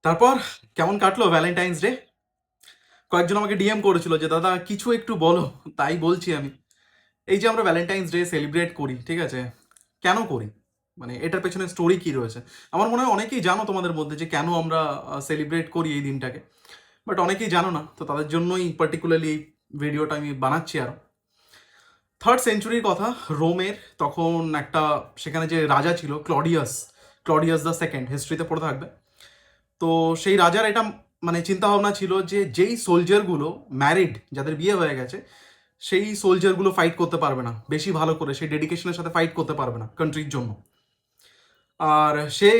তারপর কেমন কাটলো ভ্যালেন্টাইন্স ডে? কয়েকজন আমাকে ডিএম করেছিল যে দাদা কিছু একটু বলো। তাই বলছি আমি, এই যে আমরা ভ্যালেন্টাইন্স ডে সেলিব্রেট করি, ঠিক আছে, কেন করি, মানে এটার পেছনে স্টোরি কি রয়েছে? আমার মনে হয় অনেকেই জানো তোমাদের মধ্যে যে কেন আমরা সেলিব্রেট করি এই দিনটাকে, বাট অনেকেই জানো না, তো তাদের জন্যই পার্টিকুলারলি এই ভিডিওটা আমি বানাচ্ছি। আর 3rd সেঞ্চুরির কথা, রোমের তখন একটা, সেখানে যে রাজা ছিল ক্লডিয়াস, ক্লডিয়াস দ্য 2nd, হিস্ট্রিতে পড়ে থাকবে। তো সেই রাজার এটা মানে চিন্তা ভাবনা ছিল যে যেই সোলজারগুলো ম্যারিড, যাদের বিয়ে হয়ে গেছে, সেই সোলজারগুলো ফাইট করতে পারবে না বেশি ভালো করে, সেই ডেডিকেশনের সাথে ফাইট করতে পারবে না কান্ট্রির জন্য। আর সে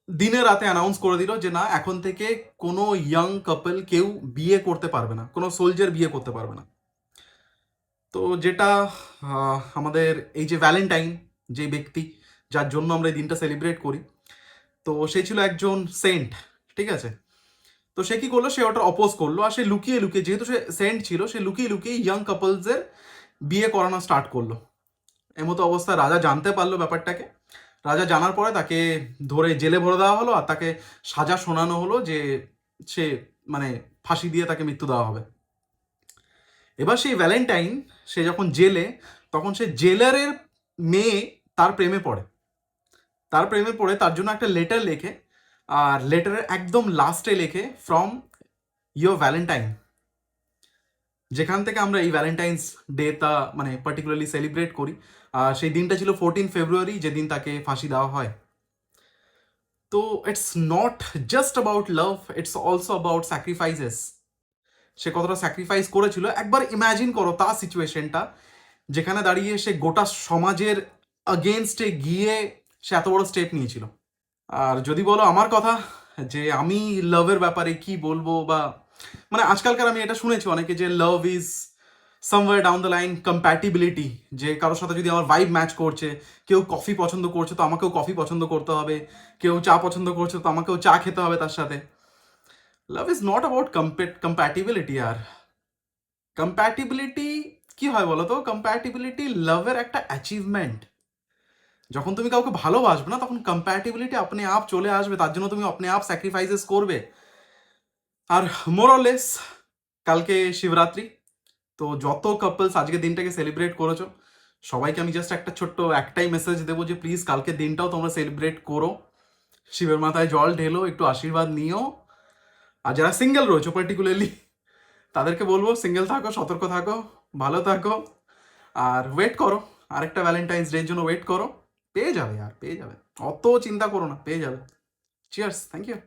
দিনে রাতে অ্যানাউন্স করে দিল যে না, এখন থেকে কোনো ইয়াং কাপল কেউ বিয়ে করতে পারবে না, কোনো সোলজার বিয়ে করতে পারবে না। তো যেটা আমাদের এই যে ভ্যালেন্টাইন, যে ব্যক্তি যার জন্য আমরা এই দিনটা সেলিব্রেট করি, তো সে ছিল একজন সেন্ট, ঠিক আছে। তো সে কি করলো, সে ওটা অপোজ করলো, আর সে লুকিয়ে লুকিয়ে, যেহেতু সে সেন্ট ছিল, সে লুকিয়ে লুকিয়ে ইয়াং কাপলসের বিয়ে করানো স্টার্ট করলো। এমতো অবস্থায় রাজা জানতে পারলো ব্যাপারটাকে। রাজা জানার পরে তাকে ধরে জেলে ভরে দেওয়া হলো, আর তাকে সাজা শোনানো হলো যে সে মানে ফাঁসি দিয়ে তাকে মৃত্যু দেওয়া হবে। এবার সেই ভ্যালেন্টাইন, সে যখন জেলে, তখন সে জেলারের মেয়ে তার প্রেমে পড়ে, তার জন্য একটা লেটার লেখে। আর লেটারের একদম লাস্টে লেখে, ফ্রম ইয়োর ভ্যালেন্টাইন, যেখান থেকে আমরা এই ভ্যালেন্টাইন্স ডেটা মানে পার্টিকুলারলি সেলিব্রেট করি। সেই দিনটা ছিল 14 ফেব্রুয়ারি, যেদিন তাকে ফাঁসি দেওয়া হয়। তো it's not just about love, it's also about sacrifices. সে কতটা স্যাক্রিফাইস করেছিল একবার ইমাজিন করো তার সিচুয়েশনটা, যেখানে দাঁড়িয়ে সে গোটা সমাজের আগেনস্টে গিয়ে সে এত বড় স্টেপ নিয়েছিল। আর যদি বলো আমার কথা, যে আমি লাভের ব্যাপারে কি বলবো, বা মানে আজকালকার আমি এটা শুনেছি অনেকে, যে love is somewhere down the line compatibility, যে কারোর সাথে যদি আমার ভাইব ম্যাচ করছে, কেউ কফি পছন্দ করছে তো আমাকেও কফি পছন্দ করতে হবে, কেউ চা পছন্দ করছে তো আমাকেও চা খেতে হবে তার সাথে। Love is not about compatibility. আর কম্প্যাটিবিলিটি কি হয় বলো তো? কম্প্যাটিবিলিটি লাভের একটা অ্যাচিভমেন্ট। যখন তুমি কাউকে ভালোবাসবে না, তখন কম্প্যাটিবিলিটি আপনি আপ চলে আসবে, তার জন্য তুমি আপনি আপ স্যাক্রিফাইসেস করবে। আর মোরলেস, কালকে শিবরাত্রি, তো যত কাপলস আজকে দিনটাকে সেলিব্রেট করেছো, সবাইকে আমি জাস্ট একটা ছোট্ট একটাই মেসেজ দেবো যে প্লিজ কালকের দিনটাও তোমরা সেলিব্রেট করো, শিবের মাথায় জল ঢেলো, একটু আশীর্বাদ নিও। আর যারা সিঙ্গেল রয়েছো পার্টিকুলারলি, তাদেরকে বলবো সিঙ্গেল থাকো, সতর্ক থাকো, ভালো থাকো, আর ওয়েট করো, আরেকটা ভ্যালেন্টাইন্স ডের জন্য ওয়েট করো, পেয়ে যাবে, আর পেয়ে যাবে, অত চিন্তা করো না, পেয়ে যাবে। Cheers, thank you.